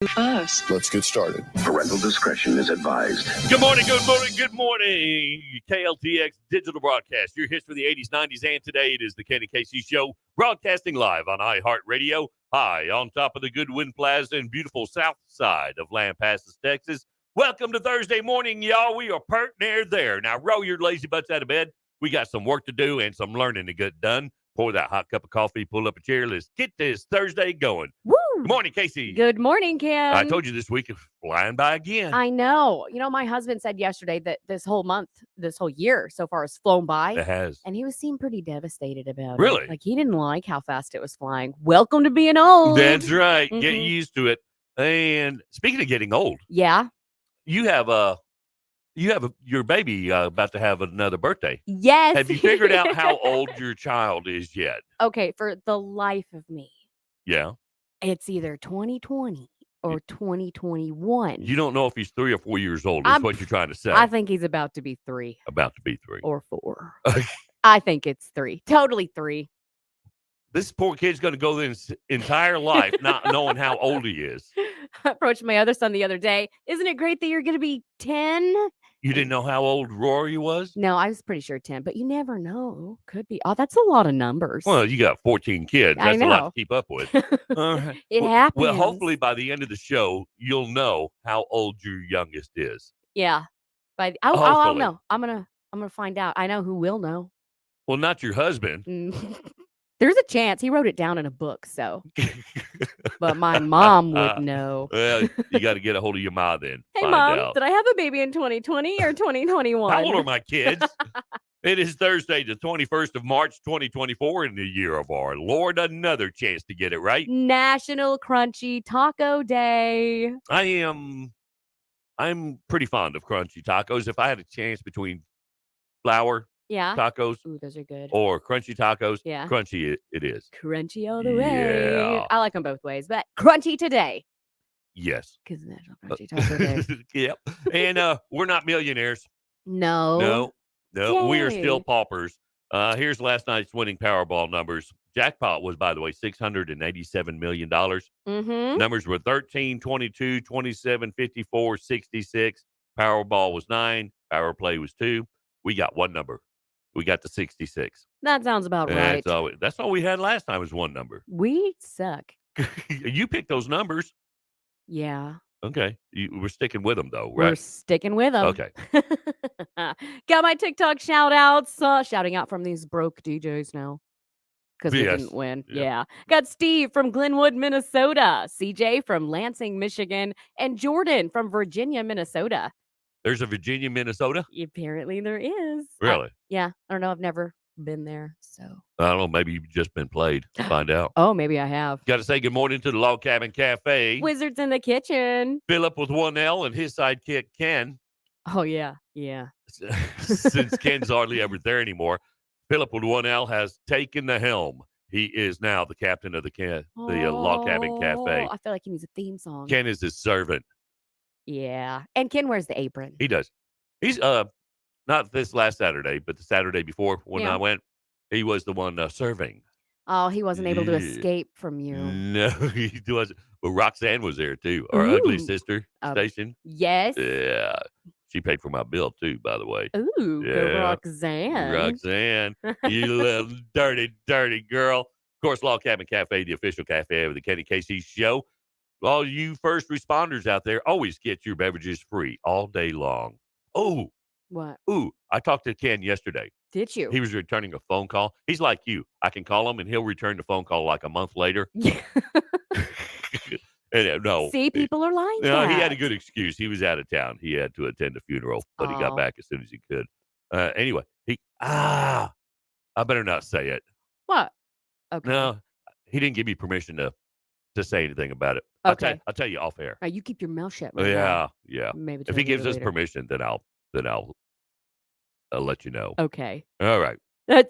First. Let's get started. Parental discretion is advised. Good morning, good morning, good morning. KLTX Digital Broadcast, your hits for the 80s, 90s, and today it is the Kenny Casey Show, broadcasting live on iHeartRadio, high on top of the Goodwin Plaza in beautiful south side of Lampasas, Texas. Welcome to Thursday morning, y'all. We are pert near there. Now, roll your lazy butts out of bed. We got some work to do and some learning to get done. Pour that hot cup of coffee, pull up a chair. Let's get this Thursday going. Woo! Good morning, Casey. Good morning, Kim. I told you this week is flying by again. I know. You know, my husband said yesterday that this whole year so far has flown by. It has. And he seemed pretty devastated about Really? it. Like, he didn't like how fast it was flying. Welcome to being old. That's right. Mhm. Get used to it. And speaking of getting old, Yeah. you have your baby about to have another birthday. Yes. Have you figured out how old your child is yet? Okay, for the life of me, Yeah. it's either 2020 or 2021. You don't know if he's 3 or 4 years old, is what you're trying to say. I think he's about to be 3 About to be 3. or 4. I think it's 3. Totally 3. This poor kid's going to go his entire life not knowing how old he is. I approached my other son the other day. Isn't it great that you're going to be 10? You didn't know how old Rory was? No, I was pretty sure 10, but you never know. Could be. Oh, that's a lot of numbers. Well, you got 14 kids. I That's a lot know. to keep up with. All right. It Well, happens. Well, hopefully by the end of the show, you'll know how old your youngest is. Yeah. But I'll Hopefully. know. I'm gonna find out. I know who will know. Well, not your husband. There's a chance. He wrote it down in a book, so. But my mom would know. Well, you got to get a hold of your ma then. Hey, Find Mom, out. did I have a baby in 2020 or 2021? How old are my kids? It is Thursday, the 21st of March, 2024, in the year of our Lord. Another chance to get it right. National Crunchy Taco Day. I'm pretty fond of crunchy tacos. If I had a chance between flour Yeah. tacos Ooh, those are good. or crunchy tacos, Yeah. crunchy it is. Crunchy all the way. Yeah. I like them both ways, but crunchy today. Yes. Because National Crunchy Taco Day. Yep. And we're not millionaires. No. No, we are Yay. still paupers. Here's last night's winning Powerball numbers. Jackpot was, by the way, $687 million. Mm-hmm. Numbers were 13, 22, 27, 54, 66. Powerball was 9. Power play was 2. We got one number. We got the 66. That sounds about right. That's all we had last time was one number. We suck. You picked those numbers. Yeah. Okay. We're sticking with them, though, We're right? sticking with them. Okay. Got my TikTok shout outs. Shouting out from these broke DJs now. Because we Yes. didn't win. Yeah. Yeah. Got Steve from Glenwood, Minnesota. CJ from Lansing, Michigan. And Jordan from Virginia, Minnesota. There's a Virginia, Minnesota? Apparently there is. Really? Yeah. I don't know. I've never been there. So. I don't know. Maybe you've just been played. Find out. Oh, maybe I have. Got to say good morning to the Log Cabin Cafe. Wizards in the kitchen. Philip with one L and his sidekick, Ken. Oh, yeah. Yeah. Since Ken's hardly ever there anymore, Philip with one L has taken the helm. He is now the captain of the Log Cabin Cafe. I feel like he needs a theme song. Ken is his servant. Yeah. And Ken wears the apron. He does. He's not this last Saturday, but the Saturday before when Yeah. I went, he was the one serving. Oh, he wasn't able to Yeah. escape from you. No, he wasn't. But Roxanne was there too, our ugly Ooh. sister station. Yes. Yeah. She paid for my bill too, by the way. Ooh, go Yeah. Roxanne. Roxanne, you little dirty, dirty girl. Of course, Log Cabin Cafe, the official cafe of the Kenny Casey Show. All you first responders out there, always get your beverages free all day long. Oh, What? I talked to Ken yesterday. Did you? He was returning a phone call. He's like you. I can call him, and he'll return the phone call like a month later. No. See, people are lying. No, he had a good excuse. He was out of town. He had to attend a funeral, but he got Oh. back as soon as he could. Anyway, I better not say it. What? Okay. No, he didn't give me permission to say anything about it. Okay. I'll tell you off air. All right, you keep your mouth shut. Right now. Yeah. Maybe If he gives us later. permission, then I'll let you know. Okay. All right.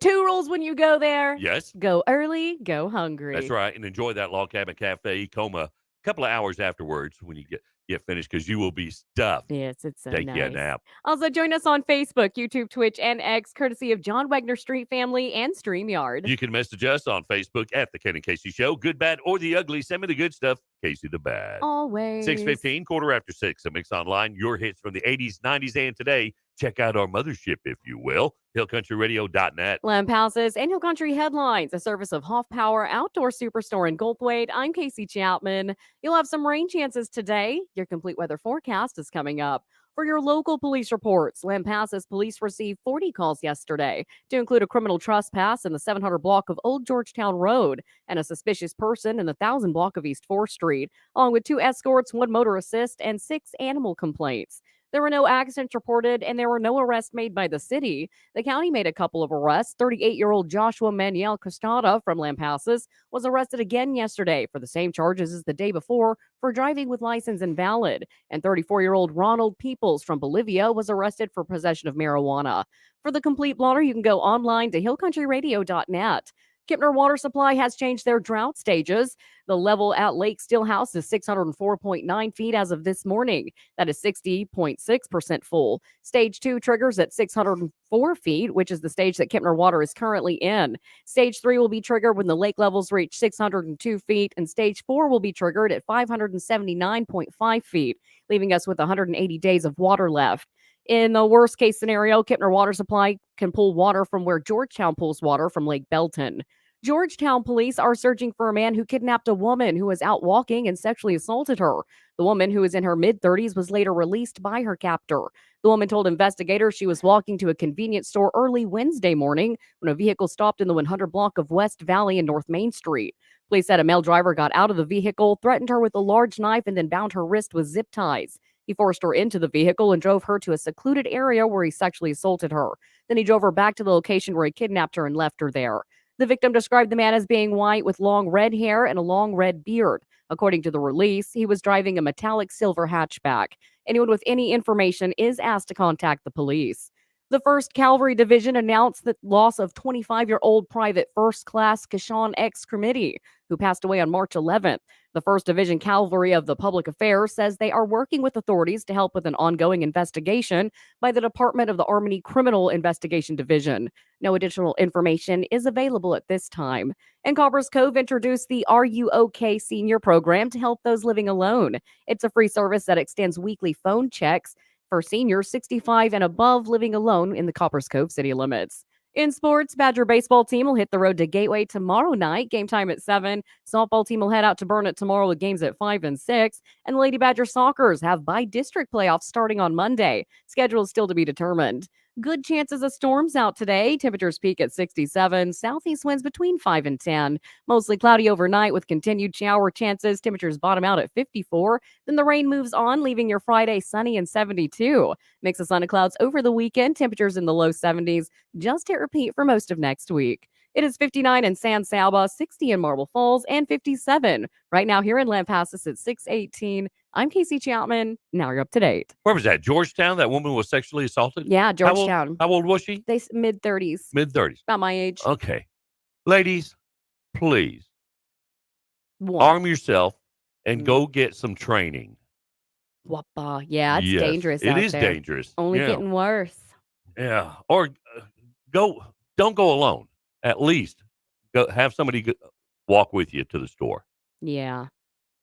2 rules when you go there. Yes, Go early, go hungry. that's right. And enjoy that Log Cabin Cafe Coma couple of hours afterwards when you get finished because you will be stuffed. Yes, it's so Take you a nice. nap. Also, join us on Facebook, YouTube, Twitch, and X, courtesy of John Wagner Street Family and StreamYard. You can message us on Facebook at The Ken and Casey Show. Good, bad, or the ugly. Send me the good stuff. Casey the bad. Always. 6:15, quarter after 6. A mix online. Your hits from the 80s, 90s, and today. Check out our mothership, if you will. HillCountryRadio.net. Lamp Houses and Hill Country Headlines, a service of Hoff Power Outdoor Superstore in Goldthwaite. I'm Casey Chapman. You'll have some rain chances today. Your complete weather forecast is coming up. For your local police reports, Lampasas police received 40 calls yesterday to include a criminal trespass in the 700 block of Old Georgetown Road and a suspicious person in the 1000 block of East 4th Street, along with 2 escorts, 1 motor assist, and 6 animal complaints. There were no accidents reported and there were no arrests made by the city. The county made a couple of arrests. 38-year-old Joshua Manuel Costada from Lampasas was arrested again yesterday for the same charges as the day before for driving with license invalid. And 34-year-old Ronald Peoples from Bolivia was arrested for possession of marijuana. For the complete blotter, you can go online to hillcountryradio.net. Kipner Water Supply has changed their drought stages. The level at Lake Stillhouse is 604.9 feet as of this morning. That is 60.6% full. Stage 2 triggers at 604 feet, which is the stage that Kipner Water is currently in. Stage 3 will be triggered when the lake levels reach 602 feet, and Stage 4 will be triggered at 579.5 feet, leaving us with 180 days of water left. In the worst case scenario, Kipner Water Supply can pull water from where Georgetown pulls water from Lake Belton. Georgetown police are searching for a man who kidnapped a woman who was out walking and sexually assaulted her. The woman, who is in her mid-30s, was later released by her captor. The woman told investigators she was walking to a convenience store early Wednesday morning when a vehicle stopped in the 100 block of West Valley and North Main Street. Police said a male driver got out of the vehicle, threatened her with a large knife, and then bound her wrist with zip ties. He forced her into the vehicle and drove her to a secluded area where he sexually assaulted her. Then he drove her back to the location where he kidnapped her and left her there. The victim described the man as being white with long red hair and a long red beard. According to the release, he was driving a metallic silver hatchback. Anyone with any information is asked to contact the police. The 1st Cavalry Division announced the loss of 25-year-old Private First Class Kashawn X. Cremity, who passed away on March 11th. The 1st Division Cavalry of the Public Affairs says they are working with authorities to help with an ongoing investigation by the Department of the Army Criminal Investigation Division. No additional information is available at this time. And Copper's Cove introduced the Are You OK Senior program to help those living alone. It's a free service that extends weekly phone checks for seniors 65 and above living alone in the Copper's Cove city limits. In sports, Badger baseball team will hit the road to Gateway tomorrow night, game time at 7. Softball team will head out to Burnett tomorrow with games at 5 and 6. And the Lady Badger Sockers have by-district playoffs starting on Monday. Schedule is still to be determined. Good chances of storms out today. Temperatures peak at 67. Southeast winds between 5 and 10. Mostly cloudy overnight with continued shower chances. Temperatures bottom out at 54. Then the rain moves on, leaving your Friday sunny and 72. Mix of sun and clouds over the weekend. Temperatures in the low 70s. Just hit repeat for most of next week. It is 59 in San Saba, 60 in Marble Falls, and 57 right now here in Lampasas at 6:18. I'm Casey Chapman. Now you're up to date. Where was that? Georgetown? That woman was sexually assaulted? Yeah, Georgetown. How old was she? They mid-30s. Mid-30s. About my age. Okay. Ladies, please One. arm yourself and go get some training. Wappa. Yeah, it's Yes, dangerous It out is there. dangerous. Only Yeah. getting worse. Yeah. Or don't go alone. At least go have somebody walk with you to the store. Yeah.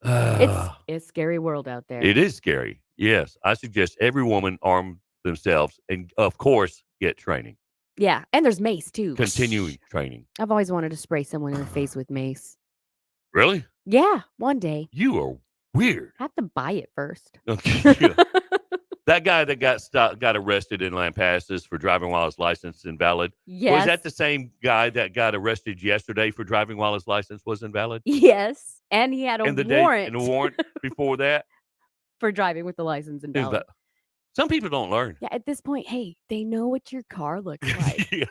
It's a scary world out there. It is scary. Yes. I suggest every woman arm themselves and, of course, get training. Yeah, and there's mace too. Continuing training. I've always wanted to spray someone in the face with mace. Really? Yeah, one day. You are weird. I have to buy it first. Okay. Yeah. That guy that got arrested in Lampasas for driving while his license is invalid. Yes. Was that the same guy that got arrested yesterday for driving while his license was invalid? Yes, and he had a warrant. And a warrant before that? For driving with the license invalid. Some people don't learn. Yeah, at this point, hey, they know what your car looks like. Yeah.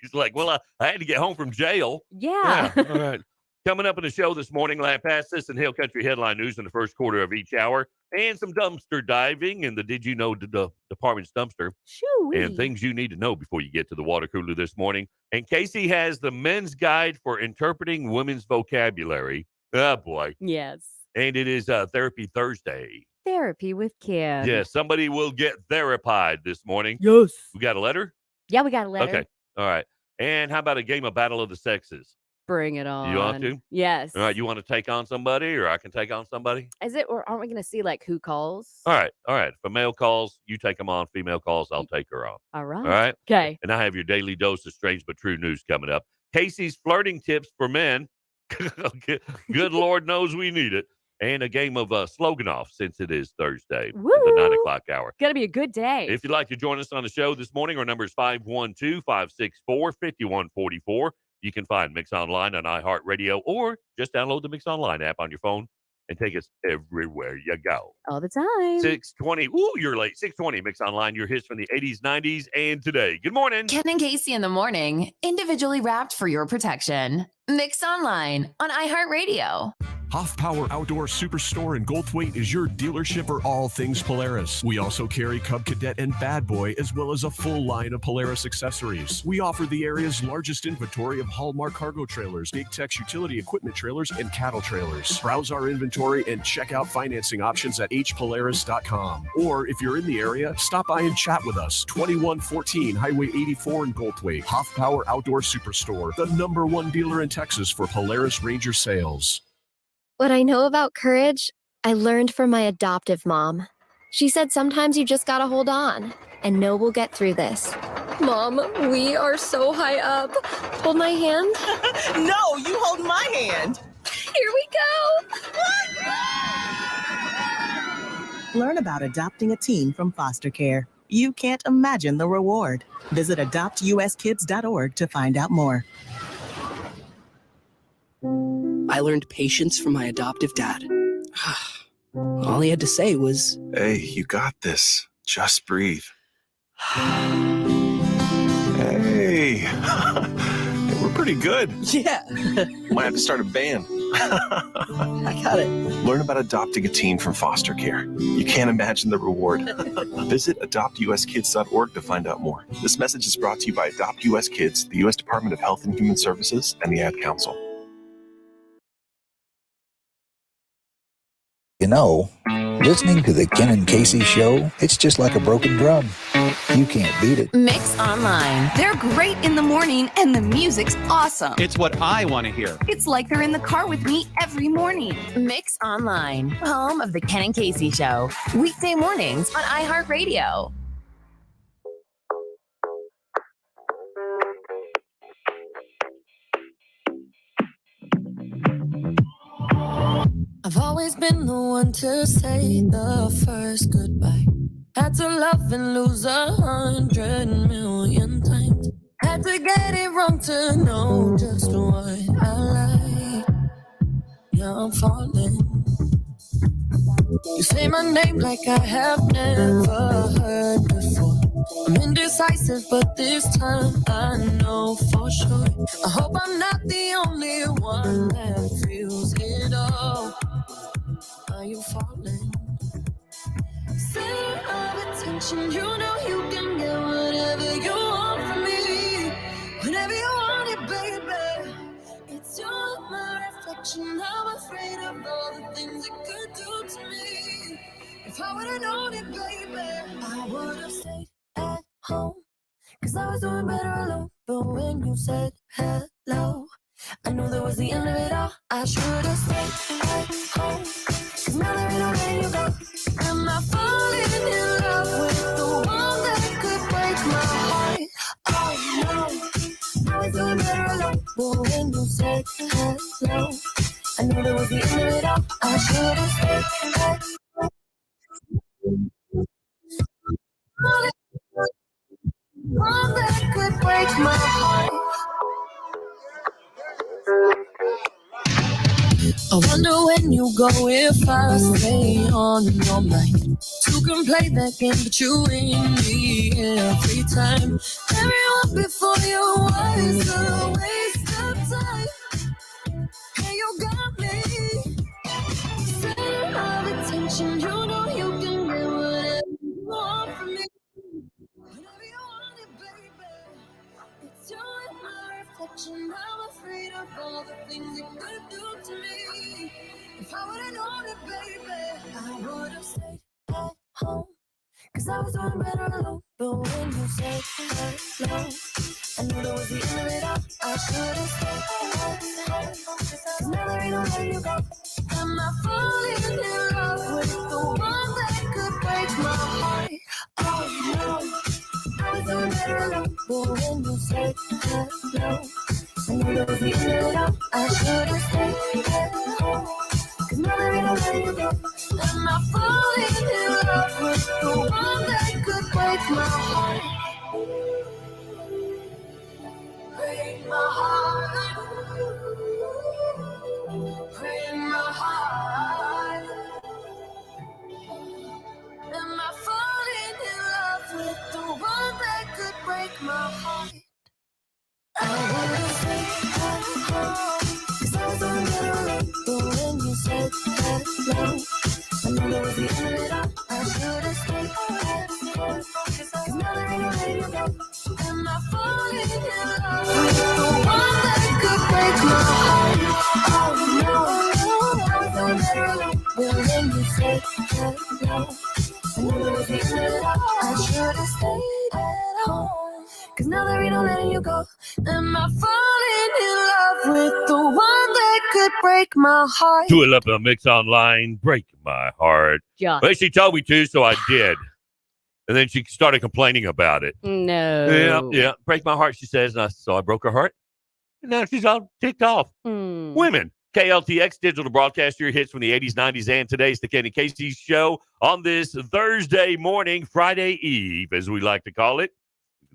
He's like, well, I had to get home from jail. Yeah. All right. Coming up in the show this morning, Lampasas and Hill Country headline news in the first quarter of each hour, and some dumpster diving and the Did You Know the Department's dumpster, Shoo-wee. and things you need to know before you get to the water cooler this morning. And Casey has the men's guide for interpreting women's vocabulary. Oh, boy. Yes. And it is Therapy Thursday. Therapy with Kim. Yeah, somebody will get therapied this morning. Yes. We got a letter? Yeah, we got a letter. Okay. All right. And how about a game of Battle of the Sexes? Bring it on. You want to? Yes. All right. You want to take on somebody or I can take on somebody? Is it, or aren't we going to see like who calls? All right. All right. If a male calls, you take them on. Female calls, I'll take her on. All right. All right. Okay. And I have your daily dose of strange but true news coming up. Casey's flirting tips for men. Good Lord knows we need it. And a game of slogan off since it is Thursday, the 9 o'clock hour. Gonna be a good day. If you'd like to join us on the show this morning, our number is 512-564-5144. You can find Mix Online on iHeartRadio or just download the Mix Online app on your phone and take us everywhere you go. All the time. 620. Ooh, you're late. 620 Mix Online, your hits from the 80s, 90s, and today. Good morning. Ken and Casey in the morning, individually wrapped for your protection. Mix Online on iHeartRadio. Hoff Power Outdoor Superstore in Goldthwaite is your dealership for all things Polaris. We also carry Cub Cadet and Bad Boy, as well as a full line of Polaris accessories. We offer the area's largest inventory of Hallmark cargo trailers, Big Tex utility equipment trailers, and cattle trailers. Browse our inventory and check out financing options at hpolaris.com. Or if you're in the area, stop by and chat with us. 2114 Highway 84 in Goldthwaite. Hoff Power Outdoor Superstore, the #1 dealer in Texas for Polaris Ranger sales. What I know about courage, I learned from my adoptive mom. She said sometimes you just gotta hold on and know we'll get through this. Mom, we are so high up. Hold my hand. No, you hold my hand. Here we go. Learn about adopting a teen from foster care. You can't imagine the reward. Visit adoptuskids.org to find out more. I learned patience from my adoptive dad. All he had to say was, "Hey, you got this. Just breathe." Hey, we're pretty good. yeah, Might have to start a band. I got it. Learn about adopting a teen from foster care. You can't imagine the reward. Visit adoptuskids.org to find out more. This message is brought to you by Adopt US Kids, the U.S. Department of Health and Human Services, and the Ad Council. You know, listening to the Ken and Casey show, it's just like a broken drum. You can't beat it. Mix Online. They're great in the morning and the music's awesome. It's what I want to hear. It's like they're in the car with me every morning. Mix Online, home of the Ken and Casey show. Weekday mornings on iHeartRadio. I've always been the one to say the first goodbye. Had to love and lose 100 million times. Had to get it wrong to know just what I like. Now I'm falling. You say my name like I have never heard before. I'm indecisive, but this time I know for sure. I hope I'm not the only one that feels it all. Are you falling? Center of attention, you know you can get whatever you want from me. Whenever you want it, baby. It's you, my reflection. I'm afraid of all the things it could do to me. If I would've known it, baby, I would've stayed at home. 'Cause I was doing better alone. But when you said hello, I knew that was the end of it all. I should've stayed at home. 'Cause now there ain't no letting you go. Am I falling in love with the one that could break my heart? Oh no, I was doing better alone. But when you said hello, I knew that was the end of it all. I should've stayed at home. One that could break my heart. I wonder when you go if I stay on your mind. Two can play that game, but you win me every time. Everyone before you was a waste of time. Hey, you got me. Center of attention, you know you can get whatever you want from me. Whenever you want it, baby. It's you and my reflection. I'm afraid of all the things it could do to me. If I would've known it, baby. I would've stayed at home. Cause I was doing better alone. But when you said hello, I knew that was the end of it all. I should've stayed at home. Cause now there ain't no letting you go. Am I falling in love with the one that could break my heart? Oh no, I was doing better alone. But when you said hello, I knew that was the end of it all. I should've stayed at home. Cause now there ain't no letting you go. Am I falling in love with the one that could break my heart? Break my heart. Break my heart. Am I falling in love with the one that could break my heart? I would've stayed at home. Cause I was doing better alone. But when you said hello, I knew that was the end of it all. I should've stayed at home. Cause now there ain't no letting you go. Am I falling in love with the one that could break my heart? Oh no, I was doing better alone. But when you said hello, I knew that was the end of it all. I should've stayed at home. Cause now there ain't no letting you go. Am I falling in love with the one that could break my heart? Do it up a mix online. Break my heart. Yeah. Well, she told me to, so I did. And then she started complaining about it. No. Yeah. Break my heart, she says. And so I broke her heart. And now she's all ticked off. Women. KLTX Digital Broadcast, your hits from the 80s, 90s, and today's the Kenny Casey Show on this Thursday morning, Friday Eve, as we like to call it.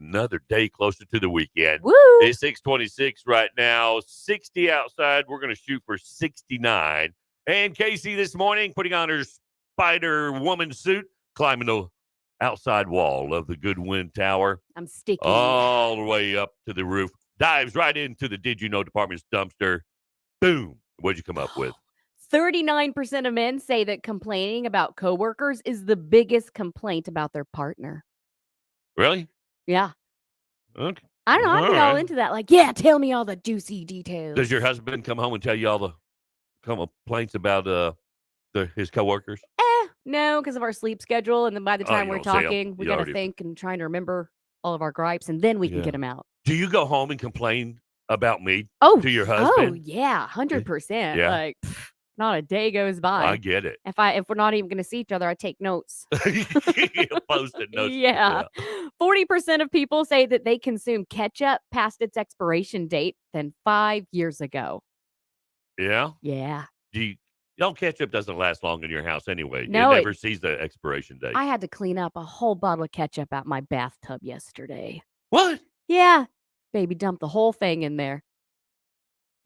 Another day closer to the weekend. Woo! It's 6:26 right now, 60 outside. We're going to shoot for 69. And Casey this morning putting on her Spider Woman suit, climbing the outside wall of the Goodwin Tower. I'm sticky. All the way up to the roof. Dives right into the Did You Know department's dumpster. Boom. What'd you come up with? 39% of men say that complaining about coworkers is the biggest complaint about their partner. Really? Yeah. Okay. I don't know. I get all into that. Like, yeah, tell me all the juicy details. Does your husband come home and tell you all the complaints about his coworkers? No, because of our sleep schedule. And then by the time you we're don't see 'em. talking, we You got to already- think and trying to remember all of our gripes, and then we can Yeah. get them out. Do you go home and complain about me Oh, to your oh husband? yeah, 100%. Yeah. Like, not a day goes by. I get it. If we're not even going to see each other, I take notes. Post-it notes. Yeah. 40% of people say that they consume ketchup past its expiration date than 5 years ago. Yeah? Yeah. Ketchup doesn't last long in your house anyway. No, it never sees the expiration date. I had to clean up a whole bottle of ketchup out my bathtub yesterday. What? Yeah. Baby dumped the whole thing in there.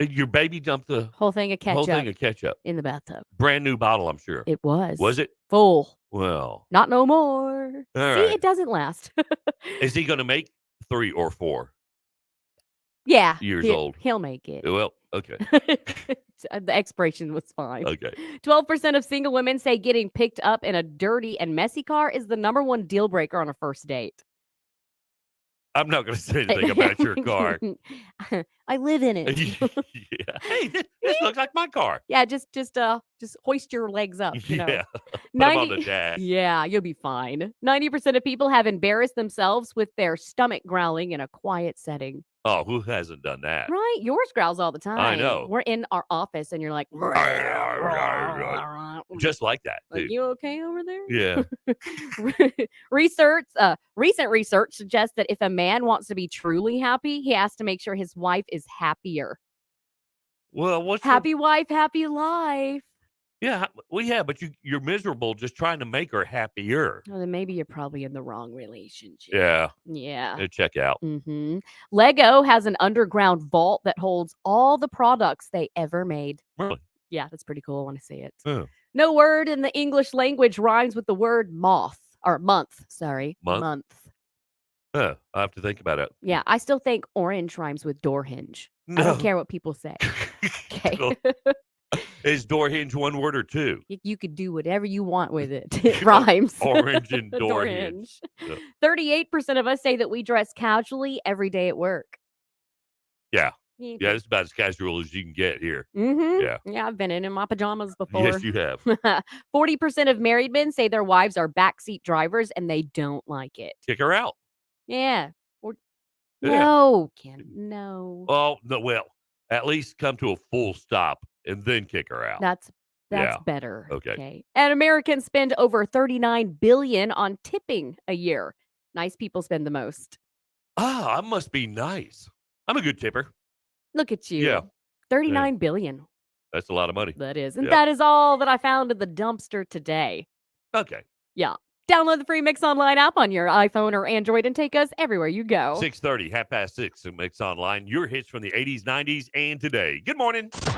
Your baby dumped the Whole thing of ketchup. whole thing of ketchup. In the bathtub. Brand new bottle, I'm sure. It was. Was it? Full. Well. Not no more. All See, right. it doesn't last. Is he going to make 3 or 4 Yeah. years old? He'll make it. Well, okay. The expiration was fine. Okay. 12% of single women say getting picked up in a dirty and messy car is the number one deal breaker on a first date. I'm not going to say anything about your car. I live in it. Yeah. Hey, this looks like my car. Yeah, just hoist your legs up. You know. Yeah. Put 'em on the dash. Yeah, you'll be fine. 90% of people have embarrassed themselves with their stomach growling in a quiet setting. Oh, who hasn't done that? Right? Yours growls all the time. know. We're in our office and you're like, Just like that, like, dude. you okay over there? Yeah. Recent research suggests that if a man wants to be truly happy, he has to make sure his wife is happier. Well, what's Happy wife, happy life. Yeah, well, yeah, but you're miserable just trying to make her happier. Well, then maybe you're probably in the wrong relationship. Yeah. Yeah. Check out. Lego has an underground vault that holds all the products they ever made. Really? Yeah, that's pretty cool. I want to see it. Oh. No word in the English language rhymes with the word month. Sorry. Month? I have to think about it. Yeah, I still think orange rhymes with door hinge. I don't care what people say. Okay. Is door hinge one word or two? You could do whatever you want with it. It rhymes. Orange and door hinge. 38% of us say that we dress casually every day at work. Yeah. Yeah, it's about as casual as you can get here. Mm-hmm. Yeah. Yeah, I've been in my pajamas before. Yes, you have. 40% of married men say their wives are backseat drivers and they don't like it. Kick her out. Yeah. Or, Yeah. no, Ken, no. Oh, no, well, at least come to a full stop and then kick her out. That's Yeah. better. Okay. And Americans spend over 39 billion on tipping a year. Nice people spend the most. I must be nice. I'm a good tipper. Look at you. Yeah. 39 billion. That's a lot of money. That is. And Yeah. that is all that I found in the dumpster today. Okay. Yeah. Download the free Mix Online app on your iPhone or Android and take us everywhere you go. 6:30, 6:30 at Mix Online. Your hits from the 80s, 90s, and today. Good morning.